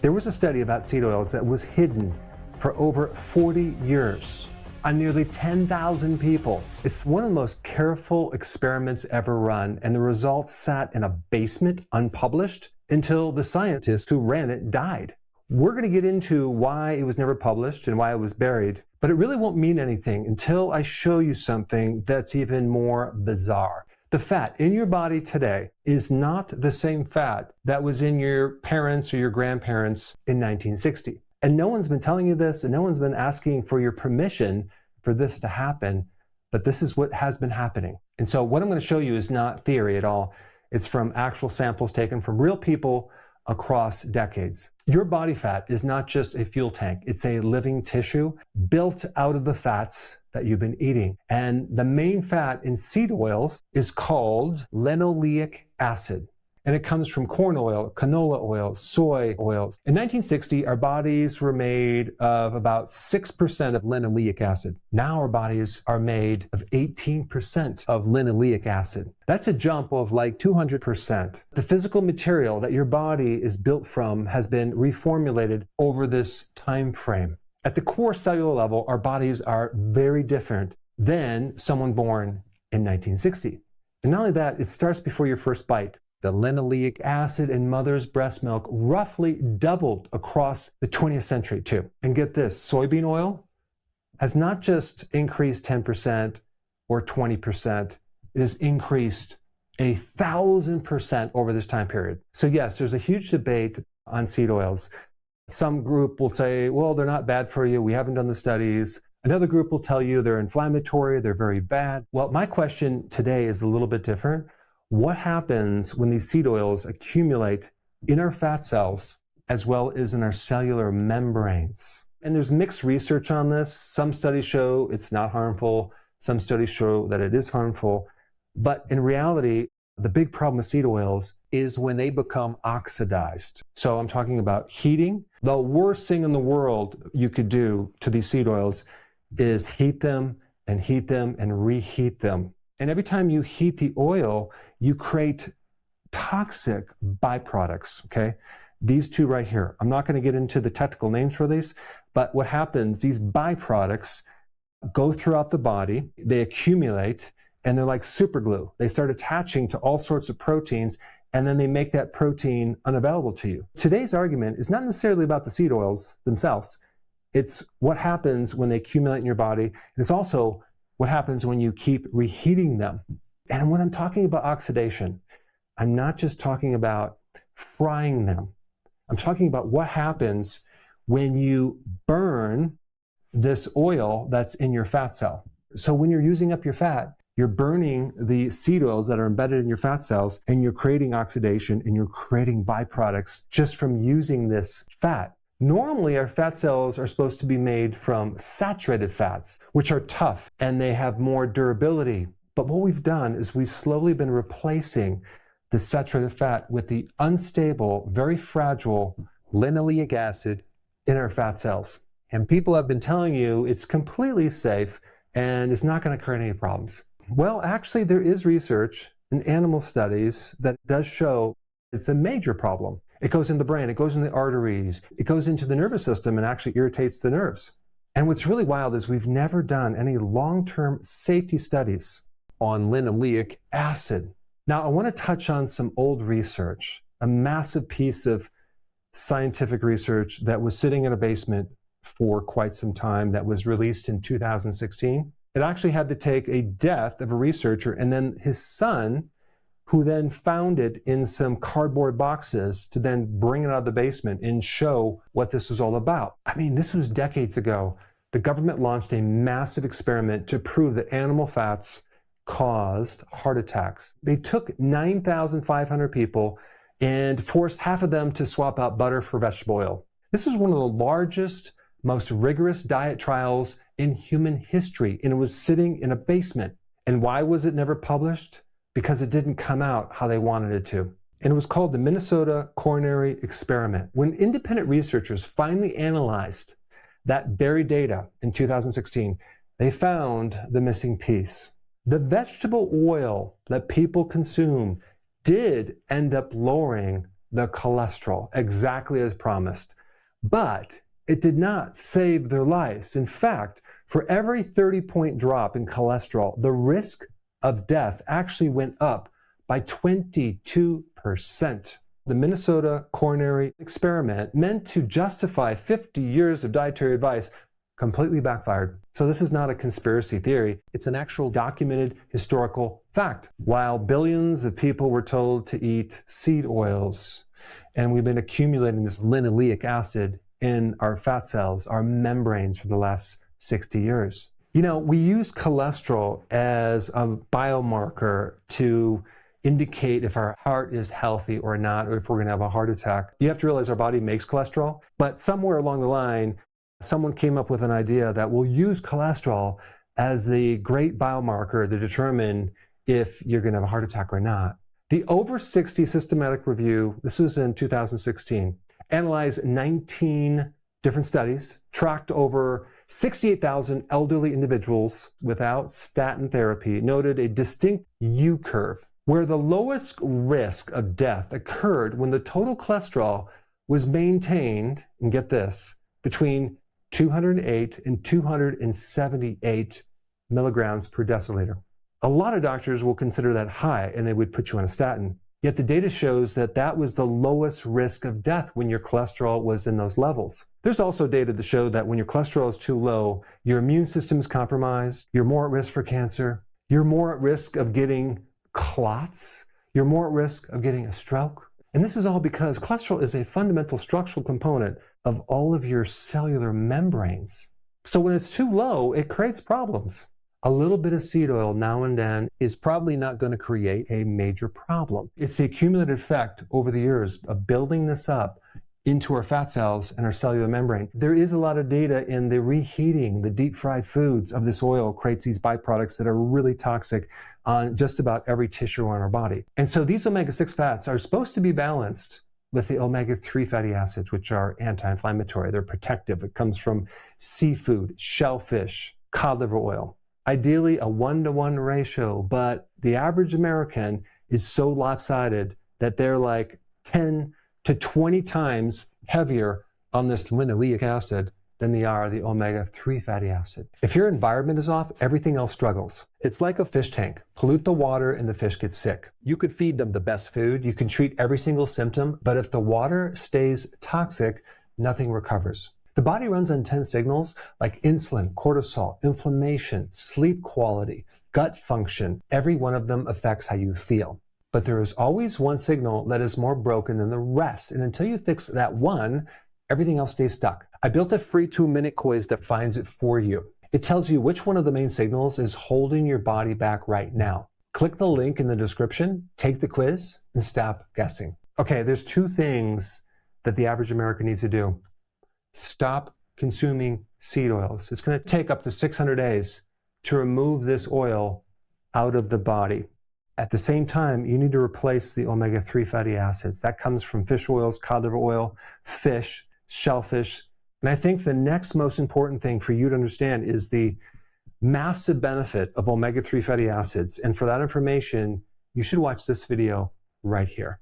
There was a study about seed oils that was hidden for over 40 years on nearly 10,000 people. It's one of the most careful experiments ever run, and the results sat in a basement unpublished until the scientist who ran it died. We're going to get into why it was never published and why it was buried, but it really won't mean anything until I show you something that's even more bizarre. The fat in your body today is not the same fat that was in your parents or your grandparents in 1960. And no one's been telling you this, and no one's been asking for your permission for this to happen, but this is what has been happening. And so what I'm going to show you is not theory at all. It's from actual samples taken from real people across decades. Your body fat is not just a fuel tank. It's a living tissue built out of the fats that you've been eating. And the main fat in seed oils is called linoleic acid. And it comes from corn oil, canola oil, soy oils. In 1960, our bodies were made of about 6% of linoleic acid. Now our bodies are made of 18% of linoleic acid. That's a jump of like 200%. The physical material that your body is built from has been reformulated over this time frame. At the core cellular level, our bodies are very different than someone born in 1960. And not only that, it starts before your first bite. The linoleic acid in mother's breast milk roughly doubled across the 20th century too. And get this, soybean oil has not just increased 10% or 20%, it has increased 1,000% over this time period. So yes, there's a huge debate on seed oils. Some group will say, well, they're not bad for you, we haven't done the studies. Another group will tell you they're inflammatory, they're very bad. Well, my question today is a little bit different. What happens when these seed oils accumulate in our fat cells as well as in our cellular membranes? And there's mixed research on this. Some studies show it's not harmful. Some studies show that it is harmful. But in reality, the big problem with seed oils is when they become oxidized. So I'm talking about heating. The worst thing in the world you could do to these seed oils is heat them and reheat them. And every time you heat the oil, you create toxic byproducts, okay? These two right here. I'm not going to get into the technical names for these, but what happens, these byproducts go throughout the body, they accumulate, and they're like super glue. They start attaching to all sorts of proteins, and then they make that protein unavailable to you. Today's argument is not necessarily about the seed oils themselves. It's what happens when they accumulate in your body, and it's also what happens when you keep reheating them. And when I'm talking about oxidation, I'm not just talking about frying them. I'm talking about what happens when you burn this oil that's in your fat cell. So when you're using up your fat, you're burning the seed oils that are embedded in your fat cells, and you're creating oxidation and you're creating byproducts just from using this fat. Normally, our fat cells are supposed to be made from saturated fats, which are tough and they have more durability. But what we've done is we've slowly been replacing the saturated fat with the unstable, very fragile linoleic acid in our fat cells. And people have been telling you it's completely safe and it's not going to create any problems. Well, actually, there is research in animal studies that does show it's a major problem. It goes in the brain, it goes in the arteries, it goes into the nervous system and actually irritates the nerves. And what's really wild is we've never done any long-term safety studies on linoleic acid. Now, I want to touch on some old research, a massive piece of scientific research that was sitting in a basement for quite some time that was released in 2016. It actually had to take a death of a researcher and then his son, who then found it in some cardboard boxes to then bring it out of the basement and show what this was all about. I mean, this was decades ago. The government launched a massive experiment to prove that animal fats caused heart attacks. They took 9,500 people and forced half of them to swap out butter for vegetable oil. This is one of the largest, most rigorous diet trials in human history, and it was sitting in a basement. And why was it never published? Because it didn't come out how they wanted it to. And it was called the Minnesota Coronary Experiment. When independent researchers finally analyzed that buried data in 2016, they found the missing piece. The vegetable oil that people consume did end up lowering the cholesterol, exactly as promised. But it did not save their lives. In fact, for every 30-point drop in cholesterol, the risk of death actually went up by 22%. The Minnesota coronary experiment, meant to justify 50 years of dietary advice, completely backfired. So this is not a conspiracy theory. It's an actual documented historical fact. While billions of people were told to eat seed oils, and we've been accumulating this linoleic acid in our fat cells, our membranes, for the last 60 years. You know, we use cholesterol as a biomarker to indicate if our heart is healthy or not, or if we're going to have a heart attack. You have to realize our body makes cholesterol, but somewhere along the line, someone came up with an idea that we'll use cholesterol as the great biomarker to determine if you're going to have a heart attack or not. The Over 60 systematic review, this was in 2016, analyzed 19 different studies, tracked over 68,000 elderly individuals without statin therapy, noted a distinct U-curve, where the lowest risk of death occurred when the total cholesterol was maintained, and get this, between 208 and 278 milligrams per deciliter. A lot of doctors will consider that high and they would put you on a statin. Yet the data shows that that was the lowest risk of death when your cholesterol was in those levels. There's also data to show that when your cholesterol is too low, your immune system is compromised, you're more at risk for cancer, you're more at risk of getting clots, you're more at risk of getting a stroke. And this is all because cholesterol is a fundamental structural component of all of your cellular membranes. So when it's too low, it creates problems. A little bit of seed oil now and then is probably not going to create a major problem. It's the accumulated effect over the years of building this up into our fat cells and our cellular membrane. There is a lot of data in the reheating, the deep fried foods of this oil creates these byproducts that are really toxic on just about every tissue on our body. And so these omega-6 fats are supposed to be balanced with the omega-3 fatty acids, which are anti-inflammatory. They're protective. It comes from seafood, shellfish, cod liver oil. Ideally, a 1-to-1 ratio, but the average American is so lopsided that they're like 10 to 20 times heavier on this linoleic acid than they are the omega-3 fatty acid. If your environment is off, everything else struggles. It's like a fish tank. Pollute the water and the fish get sick. You could feed them the best food, you can treat every single symptom, but if the water stays toxic, nothing recovers. The body runs on 10 signals like insulin, cortisol, inflammation, sleep quality, gut function. Every one of them affects how you feel. But there is always one signal that is more broken than the rest. And until you fix that one, everything else stays stuck. I built a free 2-minute quiz that finds it for you. It tells you which one of the main signals is holding your body back right now. Click the link in the description, take the quiz, and stop guessing. Okay, there's 2 things that the average American needs to do. Stop consuming seed oils. It's going to take up to 600 days to remove this oil out of the body. At the same time, you need to replace the omega-3 fatty acids. That comes from fish oils, cod liver oil, fish, shellfish. And I think the next most important thing for you to understand is the massive benefit of omega-3 fatty acids. And for that information, you should watch this video right here.